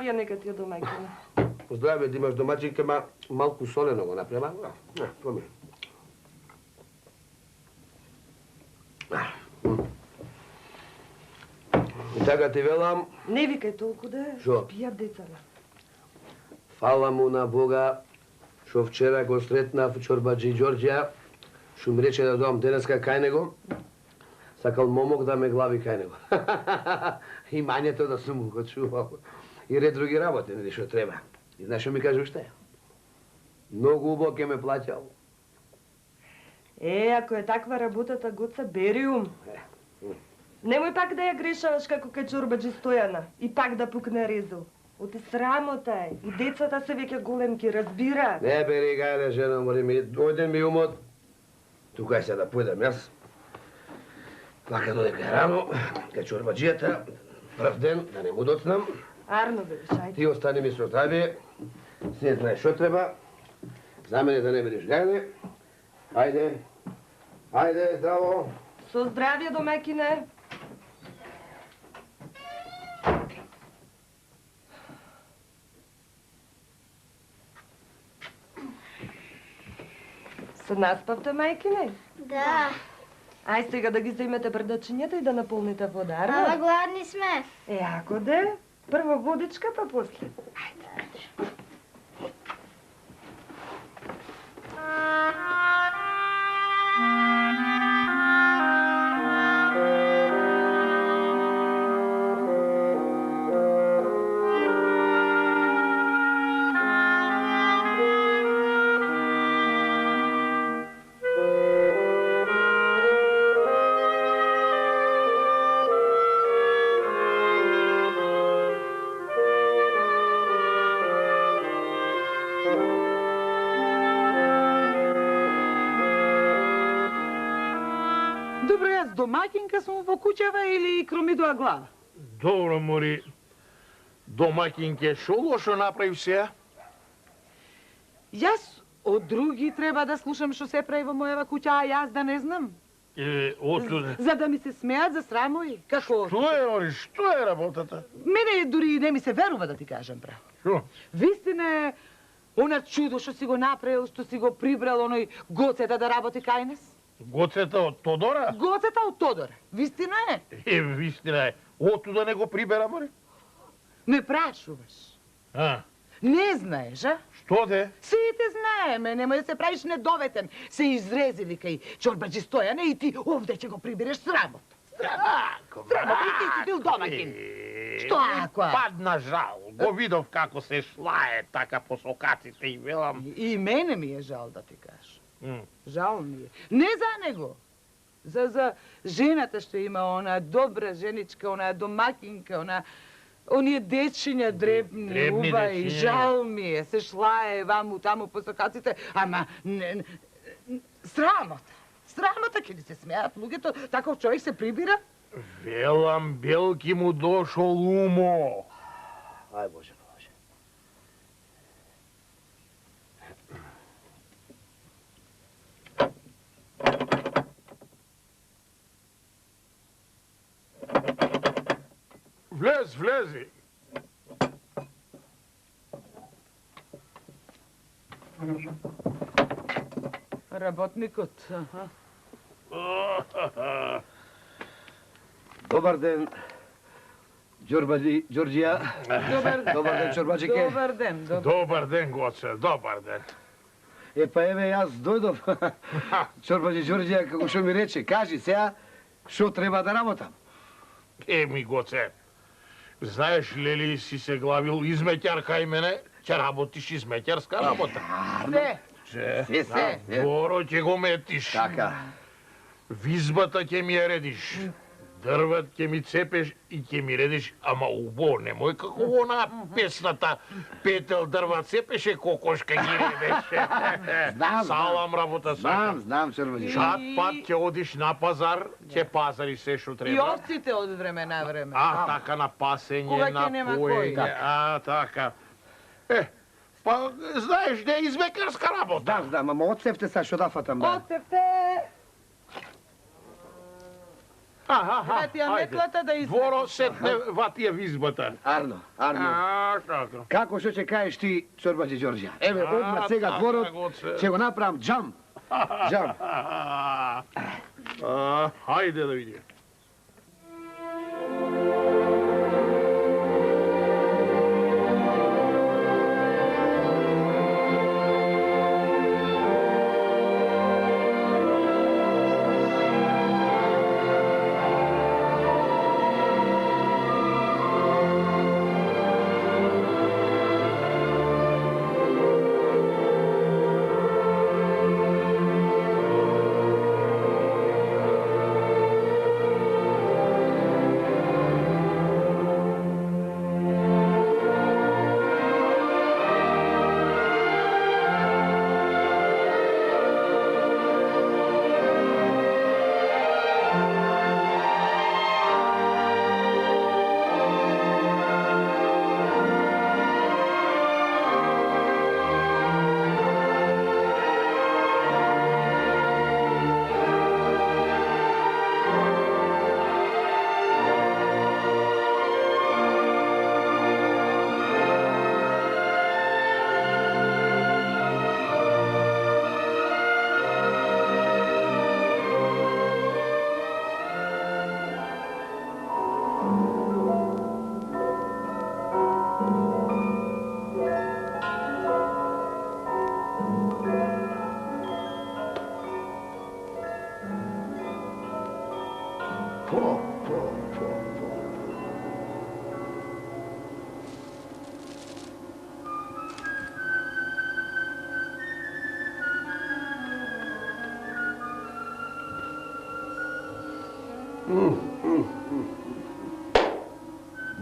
здравје нека ти е домаќина. Здравје, да имаш домаќинка, ма малку солено го направи. Не, проми. И така ти велам... Не викај толку да пијат децата. Фала му на Бога, шо вчера го сретнав чорбаджи Ѓорѓија, шо ми рече да доам денеска кај него, сакал момок да ме глави кај него. Имањето да сум го чувал. И ред други работи, нели шо треба. И знаеш шо ми кажа уште? Многу убаво ке ме плаќал. Ако е таква работата, Гоца, бери ум. Немој пак да ја грешаваш како кај чорбаджи Стојана и пак да пукне резо. Оти срамота е. И децата се веќе големки, разбира. Не бери гајле, жена, мори ми, дојден ми умот. Тука се да појдам јас. Плака додека рано, кај чорбаджијата, прв ден, да не му доцнам. Арно бе, шајте. Ти остани ми со здравје, се знаеш шо треба. За мене да не бидеш гајле. Ајде, ајде, здраво. Со здравје, домаќине. Се наспавте, мајкине? Да. Ај сега да ги земете брадачињата и да наполните вода, арно? Ама гладни сме. Ако де, прво водичка, па после. Ајде. Домаќинка сум во куќава или кромидоа глава? Добро, мори. Домаќинке, шо лошо направи сега? Јас од други треба да слушам што се прави во мојава куќа, а јас да не знам. За да ми се смеат за срамој. Како? Што е, мори, што е работата? Мене дури не ми се верува да ти кажам право. Шо? Вистина е она чудо што си го направил, што си го прибрал оној Гоцета да работи кај нас? Гоцета од Тодора? Гоцета од Тодора. Вистина е? Вистина е. Отуда не го прибера, мори? Ме прашуваш. Не знаеш, а? Што де? Сите знаеме, немој да се правиш недоветен. Се изрезили кај чорбаджи Стојане и ти овде ќе го прибереш срамот. Срамот, и ти си бил домаќин. Што ако? Падна жал. Го видов како се шлае така по сокаците и велам. И мене ми е жал да ти кажеш. Жал ми е. Не за него. За жената што има, она добра женичка, она домакинка, оние дечиња дребни, убави. Жал ми е. Се шлае ваму таму по сокаците, ама срамота. Срамота ќе ли се смеат луѓето, таков човек се прибира? Велам, Белки му дошол умо. Ај, Боже. Влези. Работникот, Добар ден, Ѓорѓија. Добар ден, чорбаджике. Добар ден, Гоце, добар ден. Па еве, јас дојдов. Чорбаджи Ѓорѓија, како што ми рече, кажи сега, што треба да работам? Ми, Гоце, знаеш ли си се главил измеќар кај мене? Ќе работиш измеќарска работа. Се. Горо ќе го метиш. Така. Визбата ќе ми ја редиш. Дрват ќе ми цепеш и ќе ми редиш, ама убо, немој како она песната Петел дрва цепеше, кокошка ги редеше. Салам работа сакам. Знам, чорбаджи. Чат пат ќе одиш на пазар, ќе пазари се што треба. И овците од време на време. Така на пасење, на поење, така. Па, знаеш, не е измекарска работа. Да, ама отцепте са, што да фатам, бе. Отцепте! Ева ти ја метлата да излезе. Воро сетне вати ја визбата. Арно, Како? како што ќе кажеш ти, чорбаџи Ѓорѓа? Еве, одма сега дворот, ќе го направам джам. Джам. Хајде да видиме.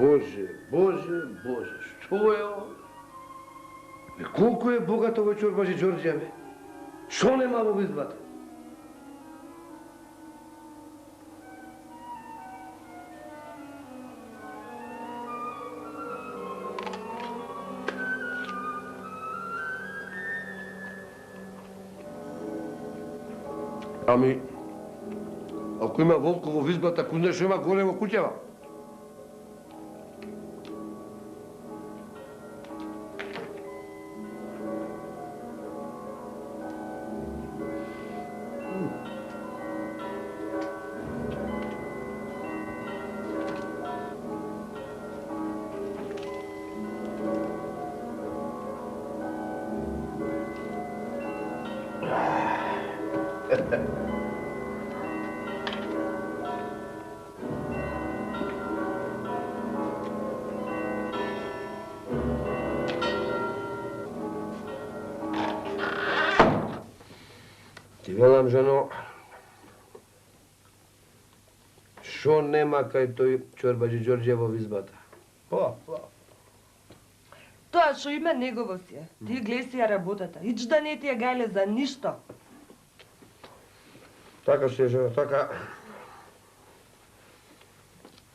Боже, Боже, Боже, што е ово? Бе, колку е богат овој чорбаџи Ѓорѓа, бе? Што нема во избата? Ами, ако има волко во избата, кој не што има горе во куќава? Ти велам, жено, што нема кај тој чорбаџи Ѓорѓе во избата? Тоа што има негово си е. Ти глеси ја работата. Ич да не ти ја гајле за ништо. Така си е, жено, така.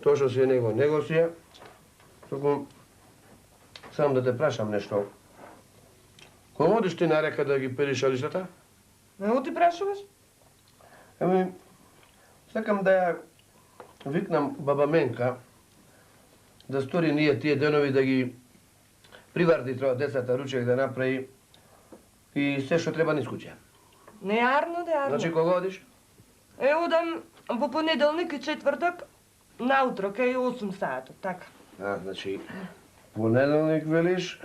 Тоа што си е него си е. Току, сам да те прашам нешто. Кога одиш ти на река да ги периш алиштата? Не ти прашуваш? Еми, сакам да ја викнам баба Менка да стори ние тие денови да ги приварди троа децата, ручек да направи и се што треба низ куќа. Не арно, да арно. Значи кога одиш? Одам во понеделник и четвртак наутро, кај 8 саато, така. Значи, понеделник велиш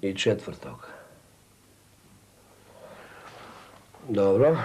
и четврток. Добро.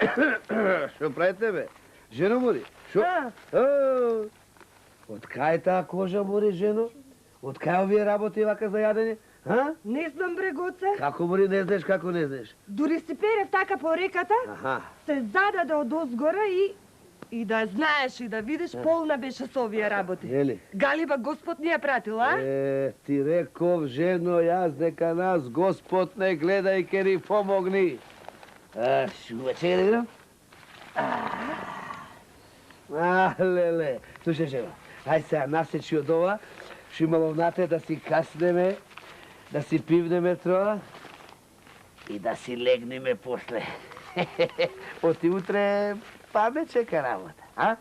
Што правите, бе? Жено мори? Шо? Од кај таа кожа мори, жено? Од кај овие работи вака за јадење? А? Не знам, бре, Гоце. Како мори не знаеш, како не знаеш? Дури си перев така по реката, Аха. се зададе од озгора и да знаеш и да видиш, полна беше со овие работи. Ели? Галиба Господ ни ја пратил, а? Ти реков, жено, јас дека нас Господ не гледа и ке ни помогни. Шува, чекай да видам. Леле. Слушай, жено, ај сега насечи од ова, шо имало внатре да си каснеме, да си пивнеме троа и да си легнеме после. Оти утре па ме чека работа, а?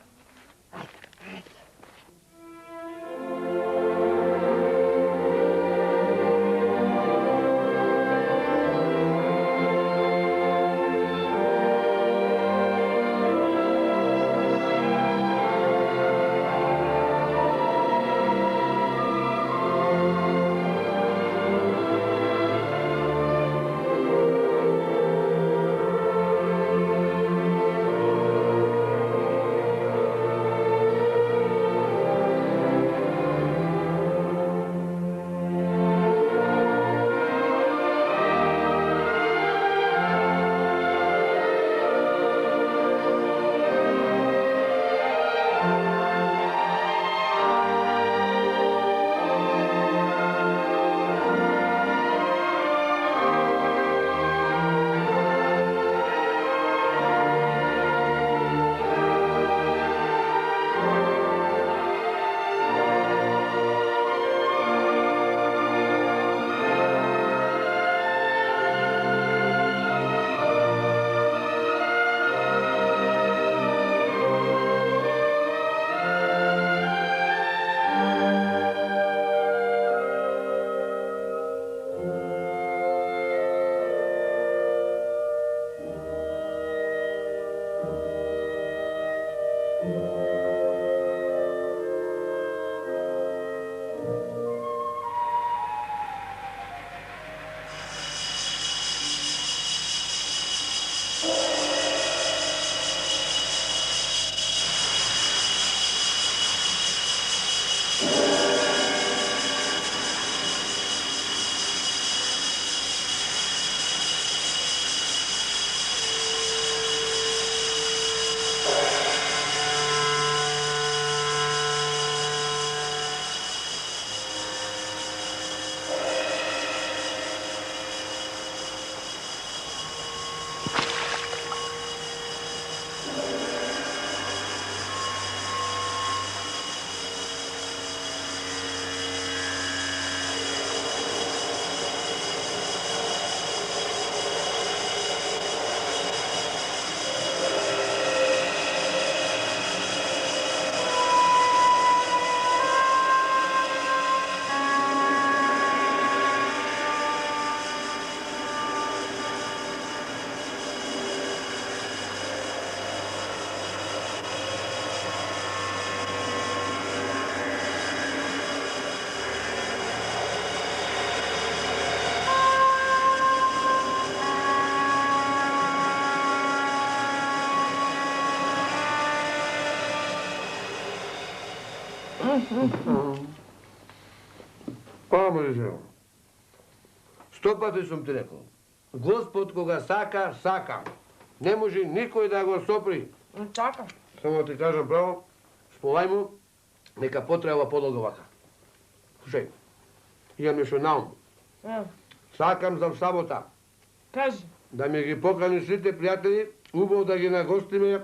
Ама, жено. 100 пати сум ти рекол. Господ кога сака, сака. Не може никој да го сопри. Чака. Само ти кажам право, сповај му, нека потреба подолго вака. Слушај, имам нешто на ум. Сакам за сабота Кажи. да ми ги покани сите пријатели, убаво да ги нагостиме,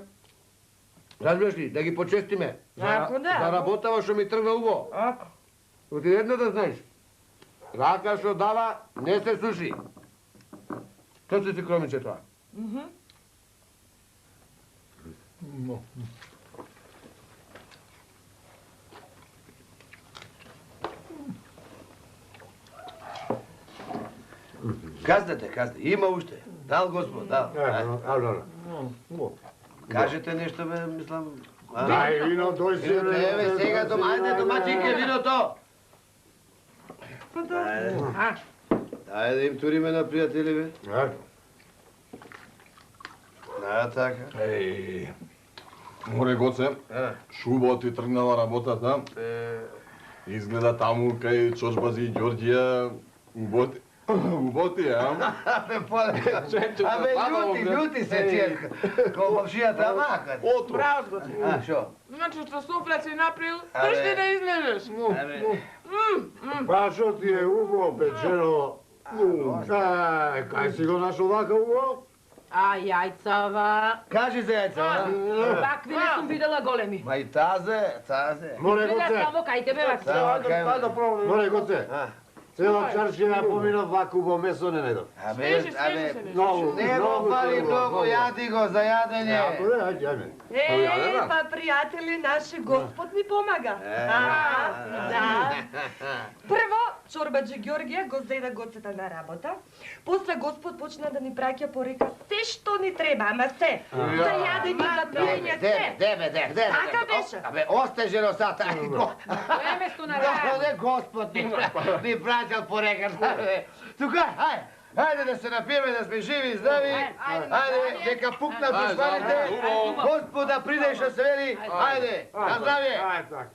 разбираш ли, да ги почестиме. Ако да. За работава што ми тргна убаво. Ако. Оти една да знаеш. Рака што дава, не се суши. Што си кромиче тоа? Казнете, има уште. Дал Господ, дал. Кажете нешто, бе, мислам... Дај вино, дој се. Еве, сега, ајде, домаќинке, виното! Ајде да им туриме на пријатели, бе. така. Еј, море Гоце, шубо ти тргнала работата. Изгледа таму кај Чорбази и Ѓорѓија уботи. Уботи, а? Абе, полека. Абе, лјути се тие. Комшијата макат. Отро. Браво, Гоце. А, шо? Значи, што суфлет си направил, тршти да излезеш. Па шо ти е убаво печено? Кај си го нашол вака убаво? А јајцава? Кажи за јајца, Вакви не сум видела големи. Ма и тазе. Море Гледа Гоце, само кај тебе вакви. море Гоце. Цела чаршија поминав вака убаво месо не недов. Многу, Не му фали многу, јади го за јадење. Ајде. Па пријатели, наши Господ ни помага. Да. Прво, Чорбаџи Ѓорѓија го зеде Гоцета на работа. После Господ почна да ни праќа порека се што ни треба, ама се. За јадење, за пиење, се. Де. Така беше. Абе, остежено сата. Времесто на Господе, Господ ни праќал порека. Тука, Хајде да се напиеме, да сме живи и здрави. Хајде, нека пукнат душманите. Господа приде што се вели. Хајде, на здравје. Ајде така.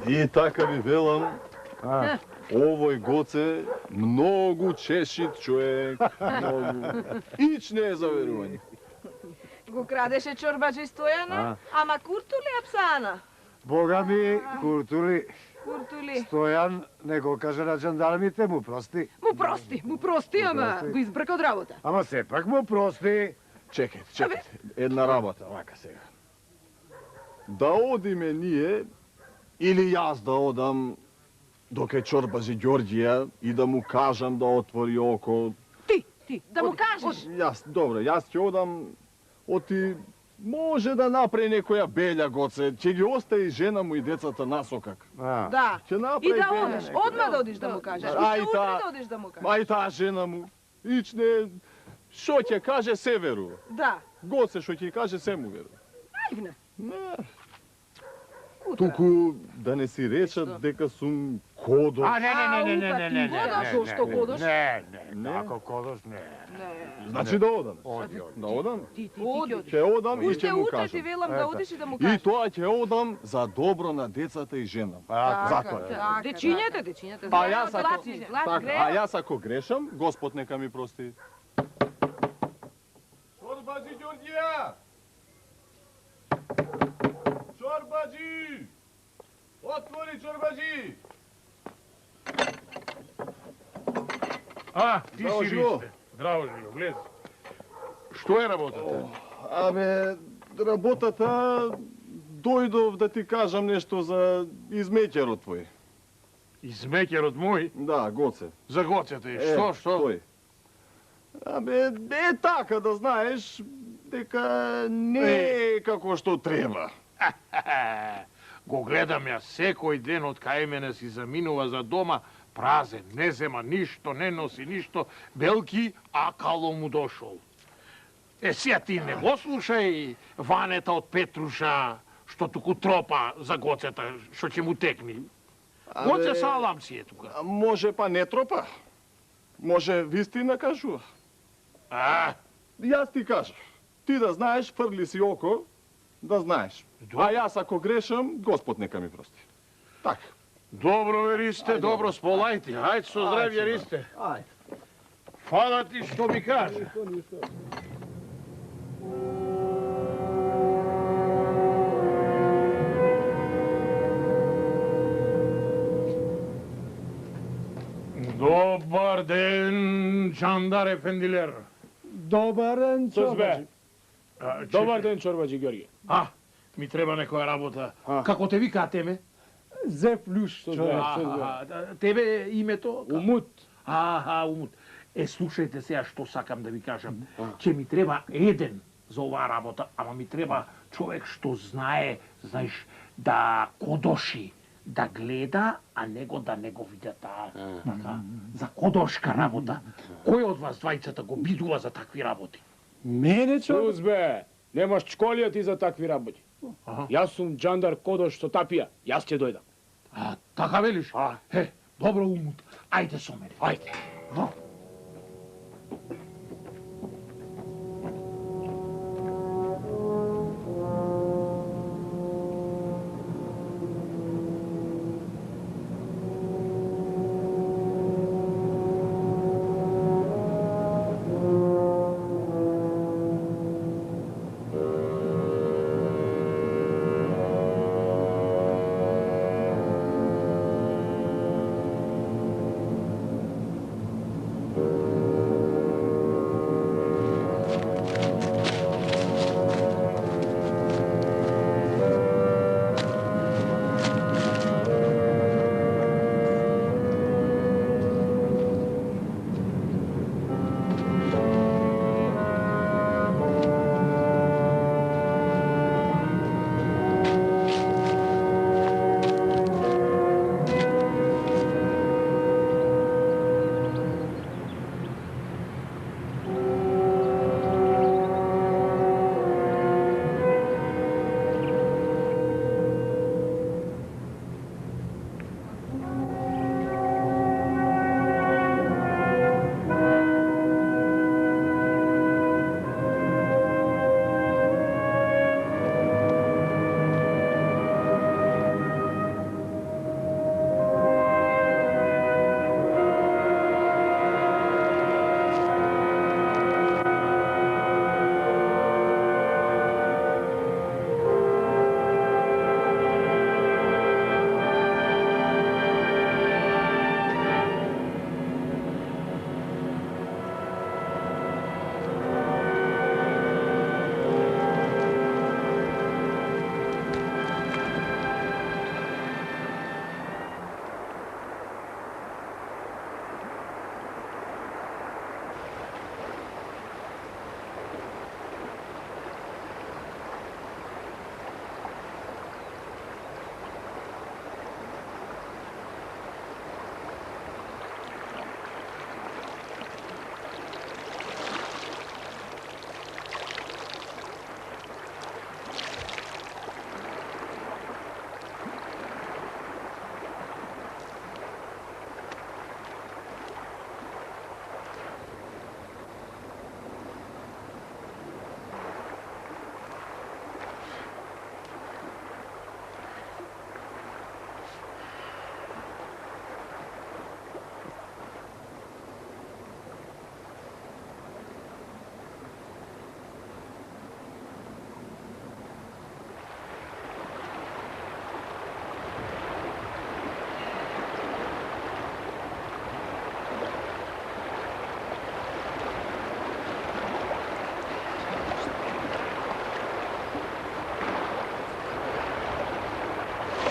И така ви велам, овој Гоце многу чешит човек, многу. Ич не е за верување. Го крадеше Чорбаџи Стојана, ама Куртули Апсана. Бога ми, Куртули, Куртули. Стојан не го каже на жандармите, му прости. Му прости, ама го избрка од работа. Ама сепак му прости. Чекајте. Една работа, вака сега. Да одиме ние, или јас да одам до кај Чорбази Ѓорѓија и да му кажам да отвори око. Ти, да му кажеш. Јас ќе одам, оти може да направи некоја белја Гоце, ќе ги остави жена му и децата насокак. Да. Ќе направи И да белја одиш, некоја. одма да одиш да му кажеш. А, Уште и утре таа- да одиш да му кажеш. Ма и таа жена му, ич не, шо ќе каже се верува. Да. Гоце шо ќе каже се му верува. Наивна. Не. Туку да не си речат дека сум кодо. не. Зошто кодош? Не, Не. како кодош не. Значи да одам. Оди. Да одам. Ти ќе одиш. Ќе одам и Уште ќе му утре ти кажам. велам да одиш и да му И кажеш. тоа ќе одам за добро на децата и жена. Затоа. Дечињата. А јас ако Злати, така, гре. а јас ако грешам, Господ нека ми прости. Чорбаџи Ѓорѓија! Чорбаџи! Отвори Чорбаџи! А, ти Здраво, си Живо. Ристе. Здраво, Живо, влез. Што е работата? Абе, работата дојдов да ти кажам нешто за измеќерот твој. Измекерот мој, Да, Гоце. за Гоцета и што? Тој. Абе, е така да знаеш дека не е како што треба. Го гледам ја секој ден од кај мене си заминува за дома, празен, не зема ништо, не носи ништо, белки, а кало му дошол. Сија ти не го слушај Ванета од Петруша, што туку тропа за Гоцета, што ќе му текни. Гоце салам си е тука. А може па не тропа. Може вистина кажува. А, Јас ти кажав. Ти да знаеш, фрли си око, да знаеш. А јас ако грешам, Господ нека ми прости. Така. добро ве Ристе, добро сполајте. Ајде со здравје Ристе. Ајде. Фала ти што ми кажа. Добар ден, Чандар Ефендилер. Добар ден, Чорбаџи. Добар ден, Чорбаџи Ѓорѓе. А, ми треба некоја работа. Како те викаат тебе? Зев Люш, што збе. Тебе името? Умут. Умут. Слушајте сега што сакам да ви кажам. Ќе ми треба еден за оваа работа, ама ми треба човек што знае, знаеш, да кодоши, да гледа, а него да не го види таа. Така, за кодошка работа. Кој од вас двајцата го бидува за такви работи? Мене, Чорбаџи? Немаш школија ти за такви работи. Јас сум Джандар Кодош со тапија. Јас ќе дојдам. А, така велиш? Добро умут. Ајде со мене. Ајде.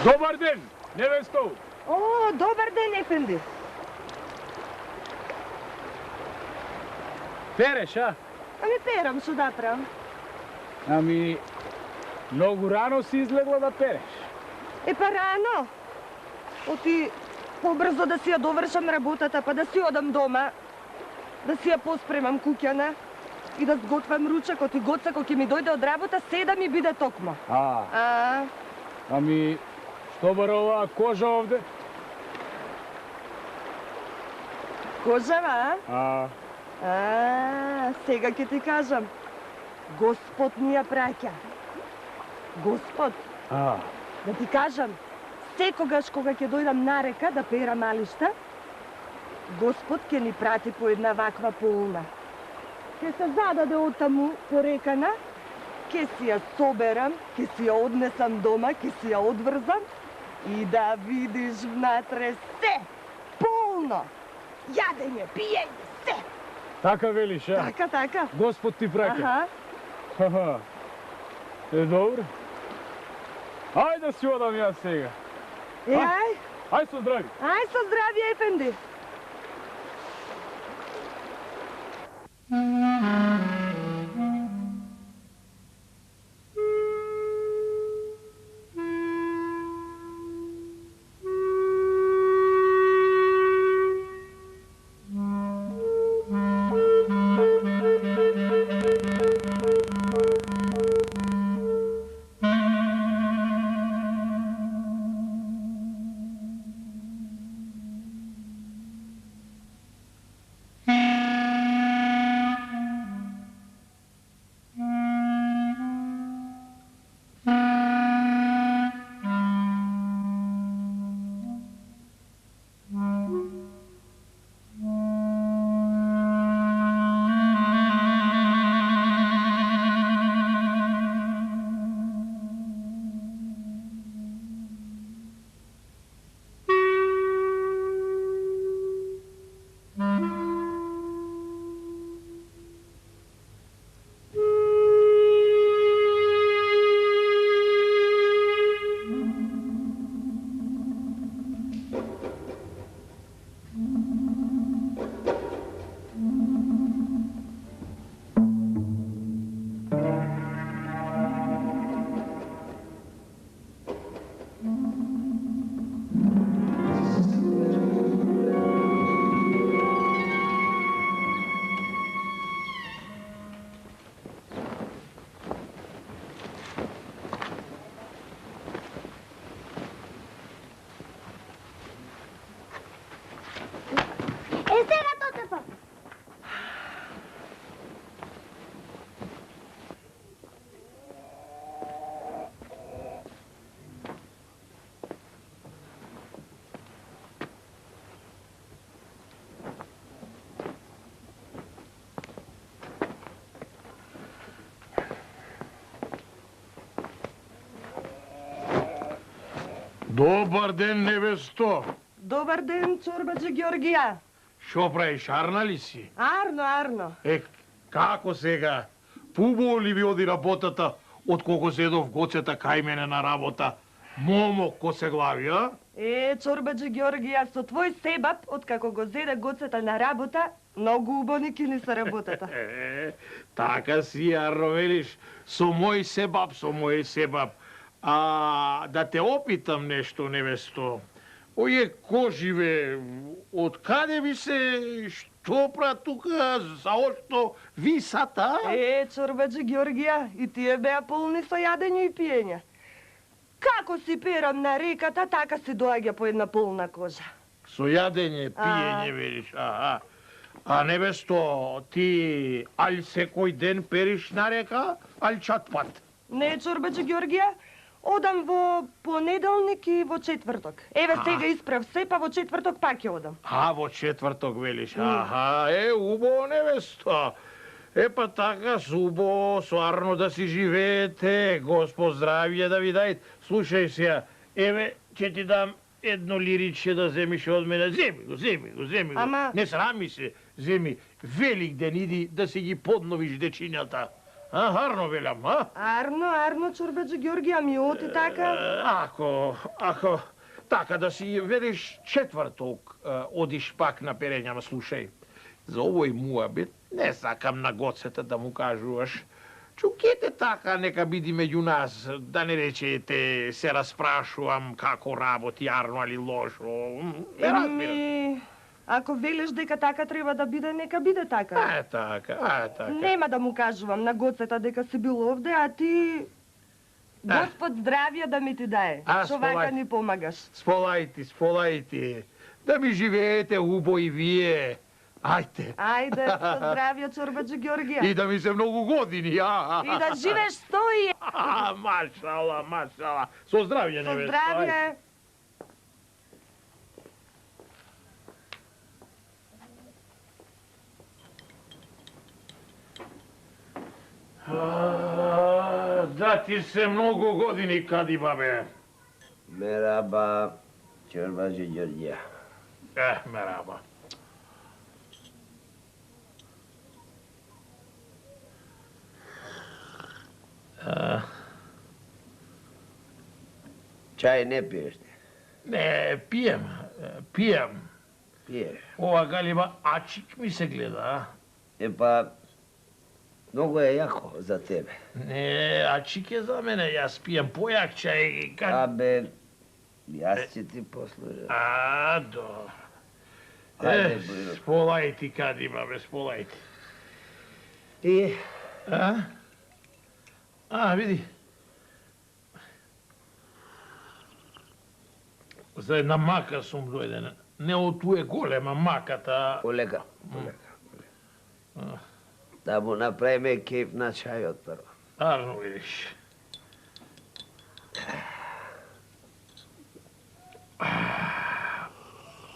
Добар ден, невесто! О, добар ден, ефенди. Переш, а? Ами перам, што да правам? Ами, многу рано си излегла да переш. Па рано. Оти побрзо да си ја довршам работата, па да си одам дома, да си ја поспремам куќана и да сготвам ручекот и Гоце кој ќе ми дојде од работа, се да ми биде токмо. Ами, што бар оваа кожа овде? Кожава, сега ќе ти кажам. Господ ни ја праќа. Господ. Да ти кажам, секогаш кога ќе дојдам на река да пера малишта, Господ ќе ни прати по една ваква полна. Ќе се зададе оттаму по рекана, ќе си ја соберам, ќе си ја однесам дома, ќе си ја одврзам и да видиш внатре се полно. Јадење, пиење, се. Така велиш, а? Така. Господ ти праќа. Аха. Добро. Ајде да си одам јас сега. Ај. Ај со здрави. Ај со здрави, ефенди. Добар ден, невесто. Добар ден, чорбаджи Георгија. Шо правиш, арна ли си? Арно. Како сега? Пубаво ли ви оди работата, отколку седов гоцета кај мене на работа? Момок ко се глави, а? Чорбаджи Георгија, со твој себап, откако го зеде гоцета на работа, многу убави кини се работата. Така си, арно велиш, со мој себап. А да те опитам нешто, невесто. Оје коживе, од каде ви се, што пра тука, заошто ви сата? Чорбаджи Георгија, и тие беа полни со јадење и пиење. Како си перам на реката, така си доаѓа по една полна кожа. Со јадење, пиење, велиш, аха. А невесто, ти аль секој ден периш на река, аль чатпат? Не, чорбаджи Георгија, одам во понеделник и во четврток. Еве сега исправ се, па во четврток пак ќе одам. Во четврток велиш, аха, убаво невесто. Па така, убаво, сварно да си живеете, Господ здравје да ви дајт. Слушај сега, еве, ќе ти дам едно лириче да земиш од мене. Земи го. Ама... Не срами се, земи. Велик ден иди да си ги подновиш дечињата. Арно велам, а? Арно, чорбаджи Георгија, ми оти така? Ако, така да си вериш четврток, одиш пак на перења, слушај. За овој муабет не сакам на гоцета да му кажуваш. Чукете така, нека биди меѓу нас, да не речете се распрашувам како работи Арно али лошо. Ако велиш дека така треба да биде, нека биде така. Така. Нема да му кажувам на гоцета дека си бил овде, а ти... Господ здравје да ми ти дае, што вака ни помагаш. Сполајте. Да ми живеете убо и вие. Ајде, со здравје, чорбаджи Георгија. И да ми се многу години, И да живееш 100 Машала. Со здравје, невесто. Со здравје. Да ти се многу години, кади бабе. Мераба, чорбаджи Георгија. Мераба. Чај не пиеш? Не, пием. Пиеш. Ова галиба ачик ми се гледа, Па, многу е јако за тебе. Не, ачик е за мене, јас пием појак чај. Абе, јас ќе ти послужам. До. Ајде, Бујно. Сполајти, кади, бабе, сполајти. И? Види. За една мака сум дојден. Не од туе голема маката. Полека. Да му направиме кеф на чајот прво. Арно видиш.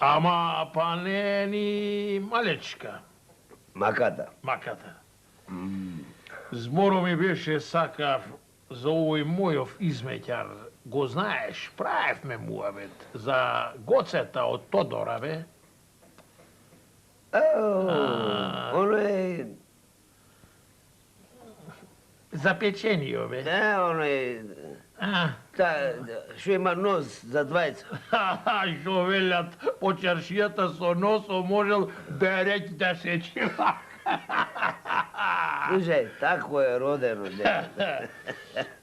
Ама па не ни малечка. Маката. Зборо ми беше сакав за овој мојов измеќар. Го знаеш, правевме муабет за гоцета од Тодора, бе. Оно е... За печенијо, бе. Не, оно е... Шо има нос за двајца. Шо велят по чаршијата со носо можел да реќ да се чива. Слушај, тако е родено дете.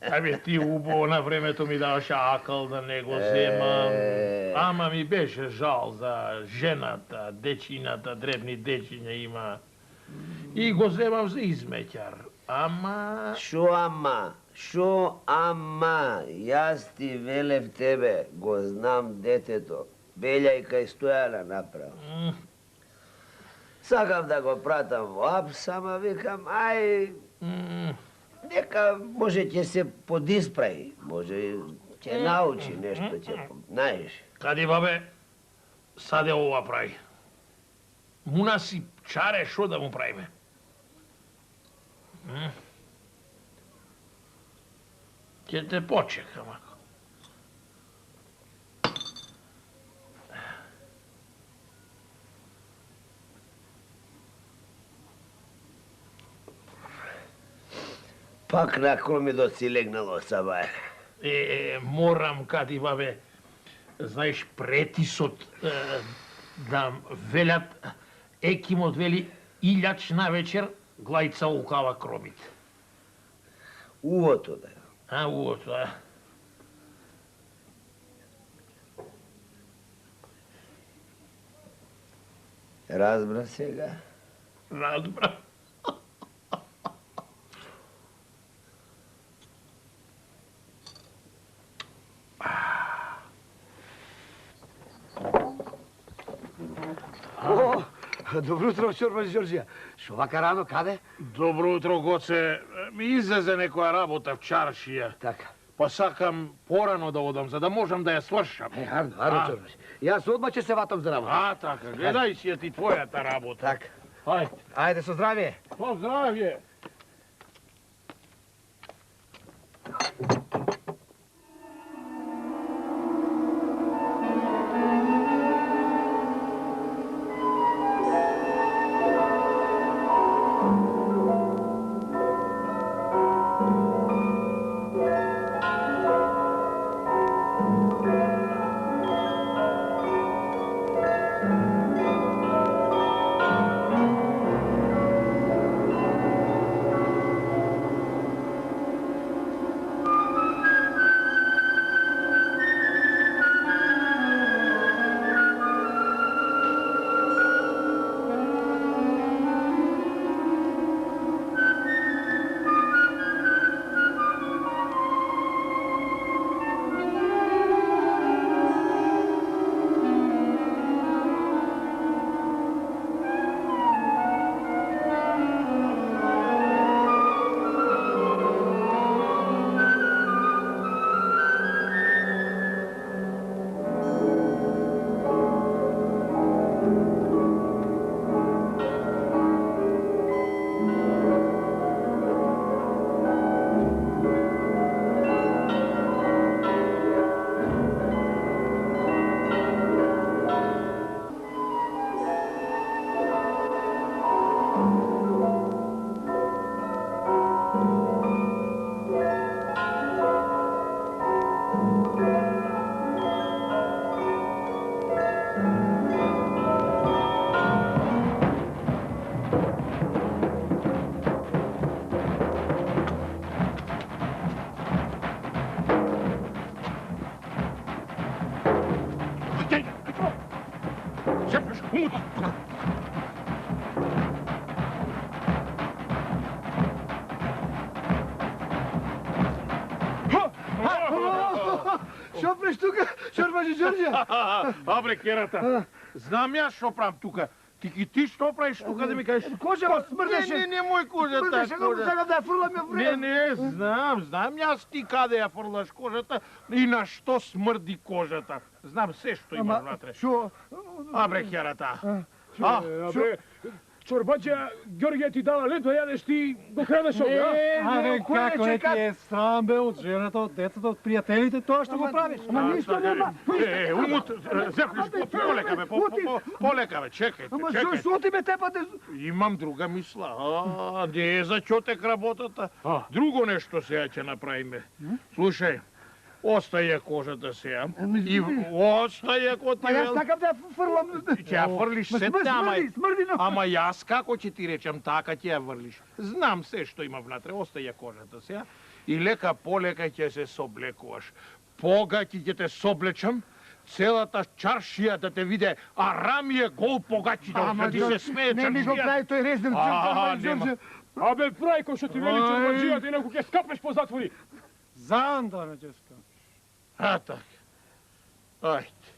Абе, ти убаво на времето ми даваше акал да не го земам. Ама ми беше жал за жената, дечината, дребни дечиња има. И го земам за измеќар. Ама... Шо ама? Јас ти велев тебе, го знам детето. Белја и кај Стојана направо. Сакам да го пратам во АПС, ама викам, нека може ќе се подисправи, може ќе научи нешто, ќе знаеш. Кади, бабе, саде ова прави. Муна си чаре, шо да му правиме? Ќе те почекам, ако. Пак на кромидот си легнало, Сава. Морам, Кати, бабе, знаеш, претисот да велят, екимот вели, илјач на вечер, глајца укава кромит. Увото, да. Увото, да. Разбра сега? Разбра. О, добро утро, Чорба Ѓорѓија. Шо вака рано, каде? Добро утро, Гоце. Ми излезе некоја работа в чаршија. Така. Па сакам порано да одам, за да можам да ја свршам. Арно, Чорба. Јас одма ќе се ватам за работа. Така, гледај си ја ти твојата работа. Така. Ајде. Ајде, со здравје. Со здравје. Шо преш тука, Чорба Ѓорѓија? Абре, керата, знам јас шо правам тука. Ти што правиш тука да ми кажеш? Кожа смрдеше. Не, мој кожата. Смрдеше, како сакам да ја фрлам ја вреда. Не, знам јас ти каде ја фрлаш кожата и на што смрди кожата. Знам се што има внатре. Шо? Абре, керата. Абре, Чорбаџа Ѓорѓе ти дала лед да јадеш, ти го крадеш овде, а? Абе, како не ти е срам, бе, од жената, од децата, од пријателите, тоа што го правиш? Ама ништо нема. Умут, зехнеш, полека, бе, полека, бе, чекајте, Ама чекајте. шо ти ме тепате? Имам друга мисла. Не е за чотек работата. Друго нешто сега ќе направиме. Слушај, остаја кожата сега. И остаја кој ти Па јас вел. сакам да ја фрлам. Ќе ја фрлиш сетне, ама јас како ќе ти речам, така ќе ја врлиш. Знам се што има внатре, остаја кожата сега. И лека полека ќе се соблекуваш. Погати ќе те соблечам, целата чаршија да те виде, а рамије гол погачи да ти се смее чаршија. Не ми го прави тој резен, Ѓорѓе. Абе, прај кој што ти вели Чорбаџијата, инаку ќе скапнеш по затвори. Знам да не ќе скапнеш. Така. Ајде.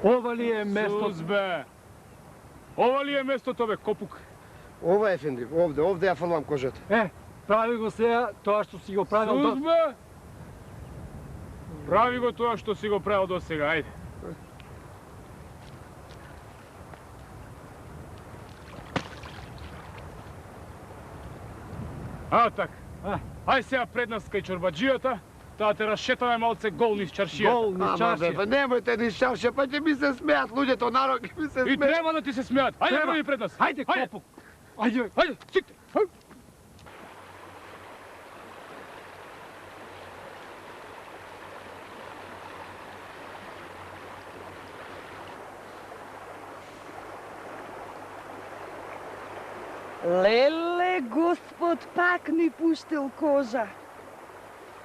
Ова ли е место? Сус, бе! Ова ли е местото, бе, копук? Ова е, Фенди, овде ја фрлам кожата. Прави го сега тоа што си го правил Сус, бе! Прави го тоа што си го правил до сега, ајде. А, така. Ај сега пред нас кај чорбаджијата, таа те расшетаме малце гол низ чаршијата. Гол низ чаршијата. Немојте ни чаршија, па ќе ми се смеат луѓето, народ ќе ми се И смеат. треба да ти се смеат. Ајде, броди пред нас. Ајде, копук. Ајде. Ајде, стигте. Леле, Господ пак ни пуштил кожа.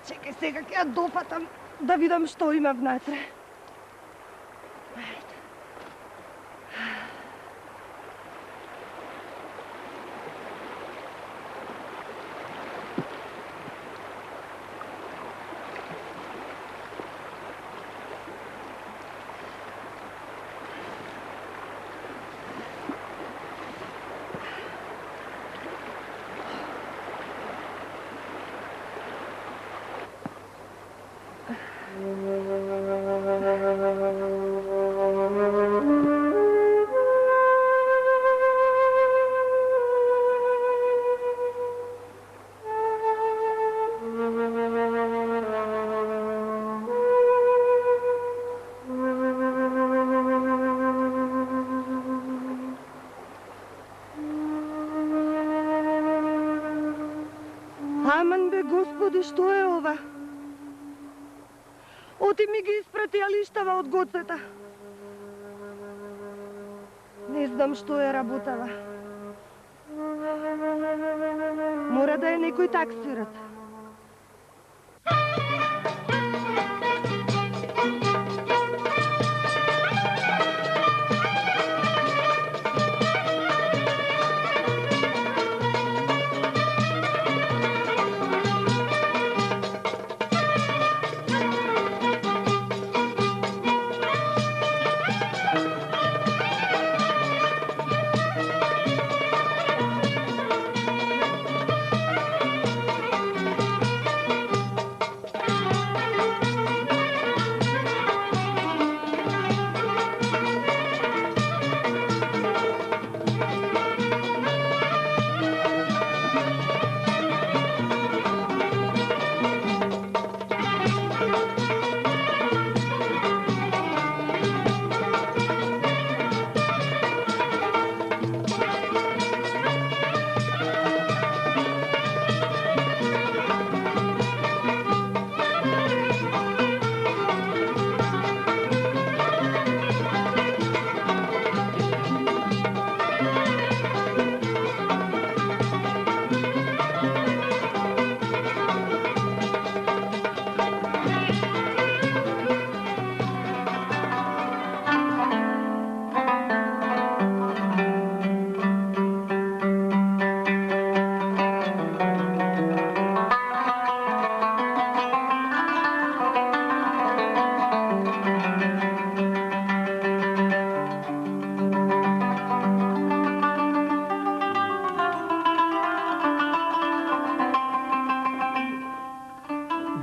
Чекај сега ќе ја допатам да видам што има внатре. Ајде. Аман бе, Господи, што е ова? Оти ми ги испрати алиштава од гоцета. Не знам што е работава. Мора да е некој таксират.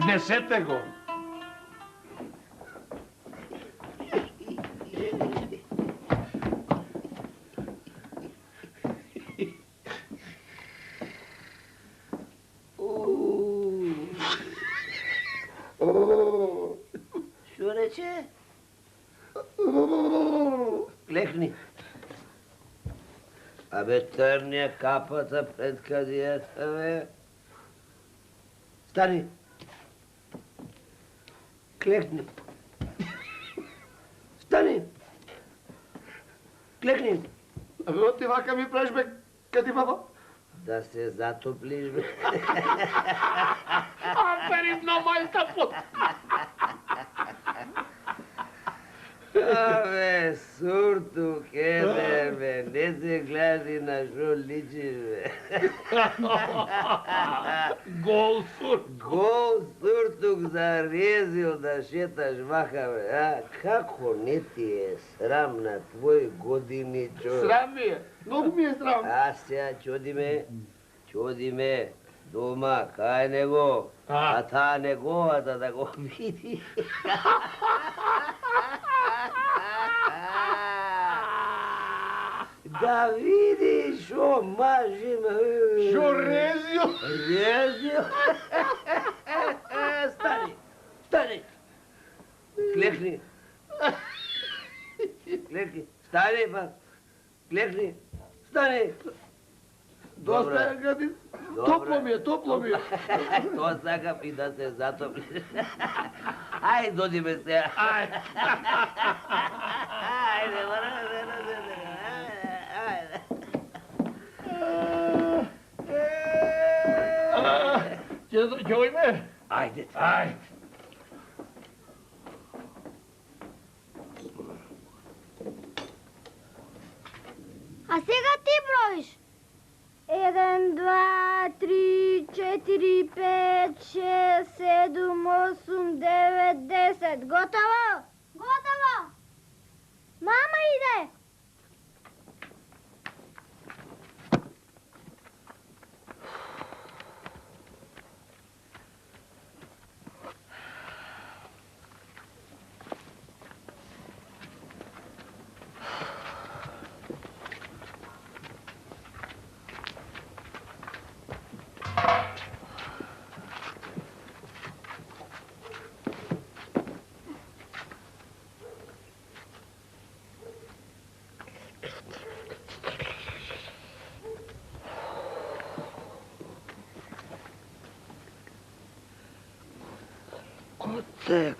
Внесете го. Што рече? Клекни. Абе, трне капата пред кадијата, бе. Стани. Клекни. Стани. Клекни. Абе, оти вака ми правиш, бе, кади баба? Да се затоплиш, бе. Амперивна мајка под. Абе, сурту, кедер, бе, не се гледай на шо личиш, бе. Гол суртук. Гол суртук зарезил да шеташ вака, бе, а? Како не ти е срам на твои години, човек? Срам ми е. Много ми е срам. А сега чуди ме, дома, кај него, а таа неговата да го види. Да види шо мажиме. Шо резил? Резил? Стани. Клекни. Стани, па. Клекни. Стани. Доста е, Градин. Топло ми е. Тоа сакам и да се затопли. Ајде, доди ме сега. Ајде, Ќе ојме? Ајде. Ајде. А сега ти броиш. 1, 2, 3, 4, 5, 6, 7, 8, 9, 10. Готово? Готово. Мама иде.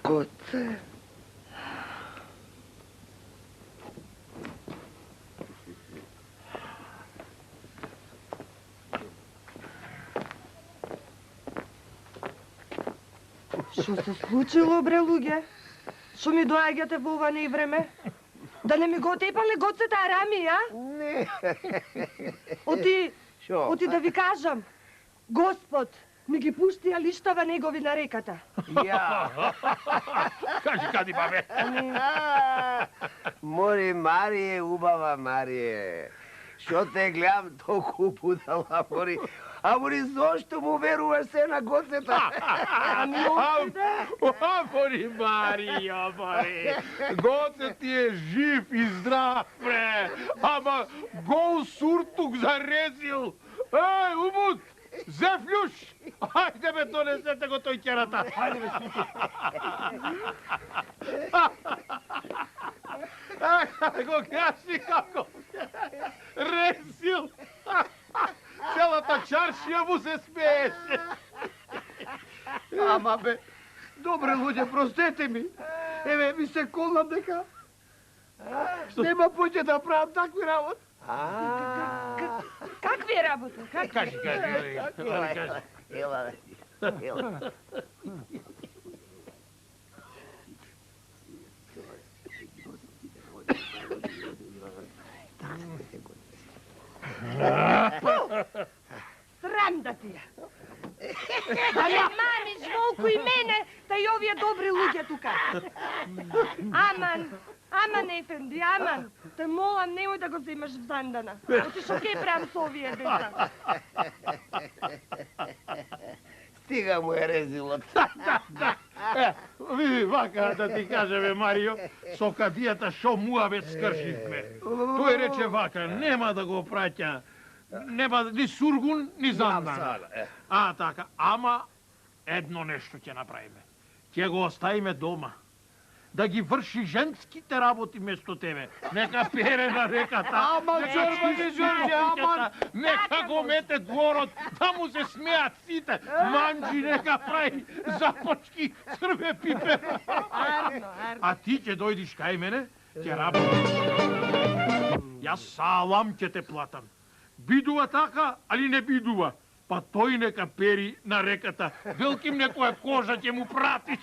Коце. Што се случило, бре, луѓе? Што ми доаѓате во ова невреме? Да не ми го отепале гоците арами, а? Не. Оти да ви кажам, Господ ми ги пушти лиштава негови на реката. Ја. Кажи, кади, бабе? Мори, Марие, убава Марие. Што те гледам толку будала, Мори. А Мори, зошто му веруваш се на гоцета? Мори, Марио, Мори. Гоце ти е жив и здрав, бре. Ама гол суртук зарезил. Ей, умут! Зефлюш! Ајде бе, донесете го тој керата. Ајде бе, смути. Ајде го кажи како резил. Целата чаршија му се смееше. Ама бе, добре луѓе, простете ми. Еве, ми се колнам дека нема поќе да правам такви работи. Какви работи? Кажи. Ела. Срам да ти е. Да не мамиш волку и мене, да и овие добри луѓе тука. Аман, ефенди, аман. Те молам, немој да го земаш в зандана. Оти шо ке правам со овие деца? Стига му е резилот. Види, вака да ти кажеме, Марио, со кадијата шо муабет скршивме. Тој рече вака, нема да го праќа, нема ни сургун, ни зандан. А, така, ама едно нешто ќе направиме. Ќе го оставиме дома. Да ги врши женските работи место тебе. Нека пере на реката. Ама, Џорџе, нека го мете дворот, да му се смеат сите. Манџи нека прави започки, црве пипе. А ти ќе дојдиш кај мене, ќе работиш. Јас салам ќе те платам. Бидува така, али не бидува. Па тој нека пери на реката. Велким некоја кожа ќе му пратиш.